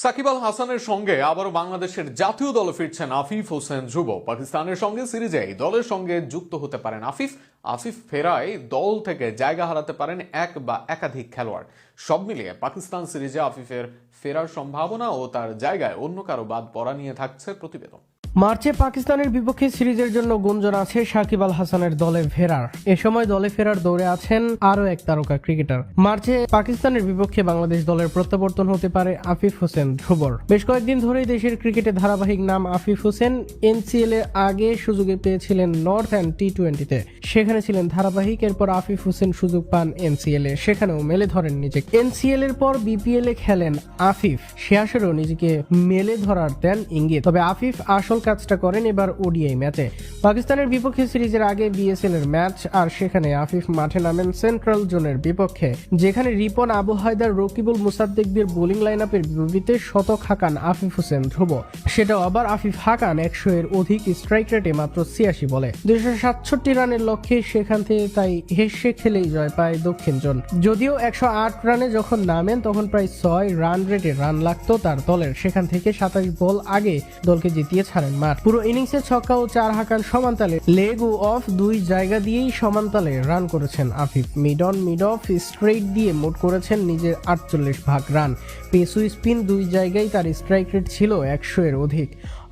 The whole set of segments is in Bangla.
সাকিব আল হাসানের সঙ্গে আবারও বাংলাদেশের জাতীয় দলে ফিরছেন আফিফ হোসেন ধ্রুব। পাকিস্তানের সঙ্গে সিরিজে দলের সঙ্গে যুক্ত হতে পারেন আফিফ। আফিফ ফেরায় দল থেকে জায়গা হারাতে পারেন এক বা একাধিক খেলোয়াড়। সব মিলিয়ে পাকিস্তান সিরিজে আফিফের ফেরার সম্ভাবনা ও তার জায়গায় অন্য কারো বাদ পড়া নিয়ে থাকছে প্রতিবেদন। মার্চে পাকিস্তানের বিপক্ষে সিরিজের জন্য গুঞ্জন আছে সাকিব আল হাসানের দলে ফেরার। এ সময় দলে ফেরার দৌড়ে আছেন আরও এক তারকা ক্রিকেটার। মার্চে পাকিস্তানের বিপক্ষে বাংলাদেশ দলের প্রত্যাবর্তন হতে পারে আফিফ হোসেন ধ্রুবর। বেশ কয়েকদিন ধরেই দেশের ক্রিকেটে ধারাবাহিক নাম আফিফ হোসেন। এনসিএল এর আগে সুযোগে পেয়েছিলেন নর্থ অ্যান্ড টি-20-তে, সেখানে ছিলেন ধারাবাহিক। এরপর আফিফ হোসেন সুযোগ পান এনসিএল এ, সেখানেও মেলে ধরেন নিজেকে। এনসিএল এর পর বিপিএল এ খেলেন আফিফ, সে আসরেও নিজেকে মেলে ধরার দেন ইঙ্গিত। তবে আফিফ আসল কাজটা করেন এবার ওডিআই ম্যাচে। পাকিস্তানের বিপক্ষে সিরিজের আগে বিএসএল এর ম্যাচ, আর সেখানে আফিফ মাঠে নামেন সেন্ট্রাল জোনের বিপক্ষে, যেখানে রিপন, আবু হায়দার, রকিবুল মুসাদ্দেকদের বোলিং লাইন আপের বিপরীতে শতক হাঁকান আফিফ হোসেন ধ্রুব। সেটাও আবার আফিফ হাঁকান 100 এর অধিক স্ট্রাইক রেটে মাত্র 86 বলে। 267 রানের লক্ষ্যে সেখান থেকে তাই হেসে খেলেই জয় পায় দক্ষিণ জোন। যদিও 108 রানে যখন নামেন তখন প্রায় 6 রান রেটে রান লাগতো তার দলের, সেখান থেকে 27 বল আগে দলকে জিতিয়ে ছাড়েন মাঠ। পুরো ইনিংসে ছক্কা ও 4 হাঁকান সমানতালে। লেগ ও অফ দুই জায়গা দিয়েই সমানতালে রান করেছেন Afif. Mid on mid off straight দিয়ে মোট করেছেন নিজের 48 ভাগ রান। পেস ও স্পিন দুই জায়গায় তার স্ট্রাইক রেট ছিল 100 এর অধিক।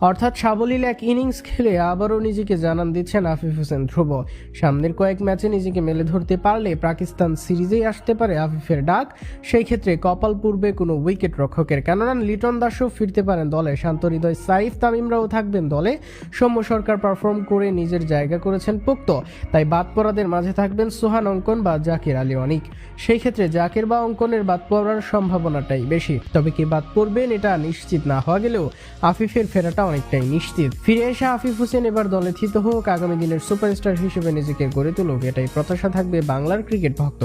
অর্থাৎ সাবলীল এক ইনিংস খেলে আবারও নিজেকে জানান দিচ্ছেন আফিফ হোসেন ধ্রুব। সামনের কয়েক ম্যাচে নিজেকে মেলে ধরতে পারলে পাকিস্তান সিরিজেই আসতে পারে আফিফের ডাক। সেই ক্ষেত্রে কপাল পূর্বে কোনো উইকেট রক্ষকের, কেননা লিটন দাসও ফিরতে পারেন দলে। শান্ত হৃদয় সাইফ তামিমরাও থাকবেন দলে। সৌম্য সরকার পারফর্ম করে নিজের জায়গা করেছেন পোক্ত, তাই বাদ পড়াদের মাঝে থাকবেন সোহান অঙ্কন বা জাকির আলী অনিক। সেই ক্ষেত্রে জাকির বা অঙ্কনের বাদ পড়ার সম্ভাবনাটাই বেশি। তবে কে বাদ পড়বেন এটা নিশ্চিত না হওয়া গেলেও আফিফের ফেরাটা অনেকটাই নিশ্চিত। ফিরে এসে আফিফ হোসেন এবার দলে থিত হোক, আগামী দিনের সুপারস্টার হিসেবে নিজেকে গড়ে তুলুক, এটাই প্রত্যাশা থাকবে বাংলার ক্রিকেট ভক্ত।